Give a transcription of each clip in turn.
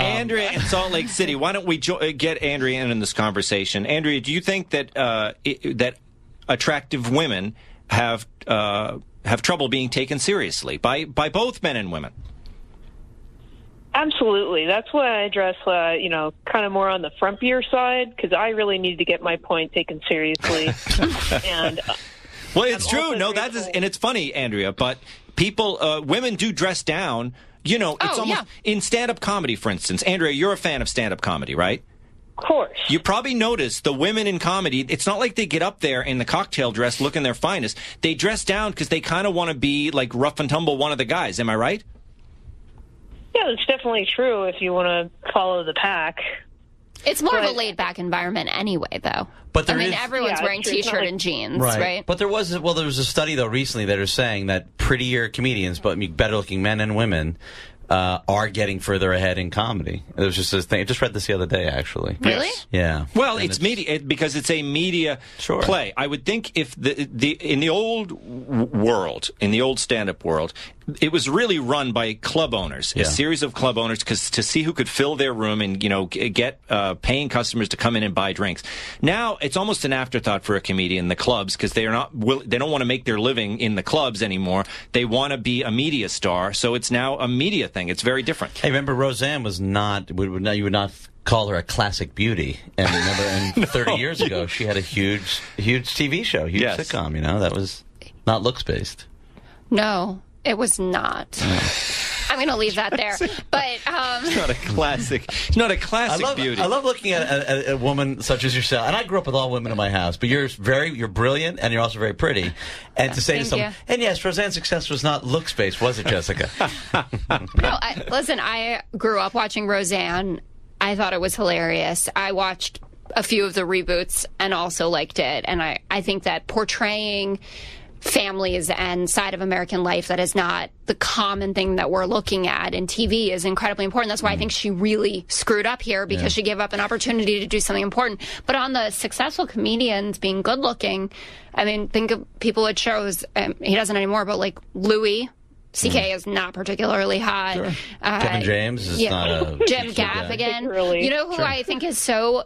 Andrea in Salt Lake City. Why don't we get Andrea in this conversation? Andrea, do you think that that attractive women have trouble being taken seriously by both men and women? Absolutely. That's why I address, kind of more on the frumpier side, because I really need to get my point taken seriously. And well, it's true. No, that is, and it's funny, Andrea. But women do dress down. You know, it's almost in stand-up comedy, for instance. Andrea, you're a fan of stand-up comedy, right? Of course. You probably noticed the women in comedy, it's not like they get up there in the cocktail dress looking their finest. They dress down because they kind of want to be like rough and tumble one of the guys. Am I right? Yeah, that's definitely true if you want to follow the pack. It's more of a laid-back environment anyway, though. But everyone's wearing T-shirt and jeans, right? But there was a study, though, recently that is saying that prettier comedians, but better-looking men and women, are getting further ahead in comedy. There was just this thing. I just read this the other day, actually. Really? Yeah. Well, it's media because it's a media play. I would think if in the old world, in the old stand-up world, it was really run by club owners, a series of club owners, because to see who could fill their room and get paying customers to come in and buy drinks. Now it's almost an afterthought for a comedian, the clubs, because they don't want to make their living in the clubs anymore. They want to be a media star, so it's now a media thing. It's very different. Hey, remember Roseanne was not. You would not call her a classic beauty. And remember, 30 years ago, she had a huge TV show, huge sitcom. That was not looks based. No, it was not. I'm going to leave that there. But it's not a classic. It's not a classic beauty. I love looking at a woman such as yourself. And I grew up with all women in my house. But you're brilliant, and you're also very pretty. And to say to someone, and yes, Roseanne's success was not looks based, was it, Jessica? No, listen. I grew up watching Roseanne. I thought it was hilarious. I watched a few of the reboots and also liked it. And I think that portraying families and side of American life that is not the common thing that we're looking at in TV is incredibly important. That's why I think she really screwed up here, because she gave up an opportunity to do something important. But on the successful comedians being good looking, I mean, think of people it shows, he doesn't anymore, but like Louis C.K. is not particularly hot. Sure. Kevin James is not a... Jim Gaffigan. You know who I think is so...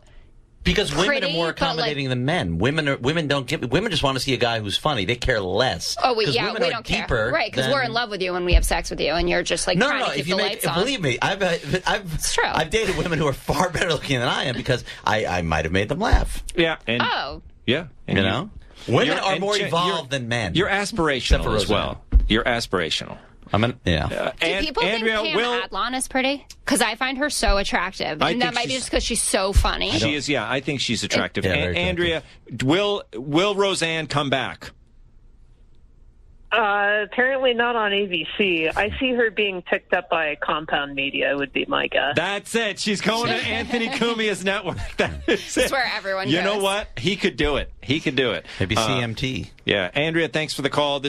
Because women are more accommodating than men. Women just want to see a guy who's funny. They care less. Oh, we don't care. Right, because we're in love with you when we have sex with you, and you're just like trying to keep the lights on. Believe me, I've dated women who are far better looking than I am because I might have made them laugh. Yeah. Yeah. Women are more evolved than men. You're aspirational as well. You're aspirational. Do people think Pam Adlon is pretty? Because I find her so attractive. And that might be just because she's so funny. She is, I think she's attractive. Andrea, will Roseanne come back? Apparently not on ABC. I see her being picked up by Compound Media, would be my guess. That's it. She's going to Anthony Cumia's network. That's where everyone goes. You know what? He could do it. Maybe CMT. Yeah. Andrea, thanks for the call.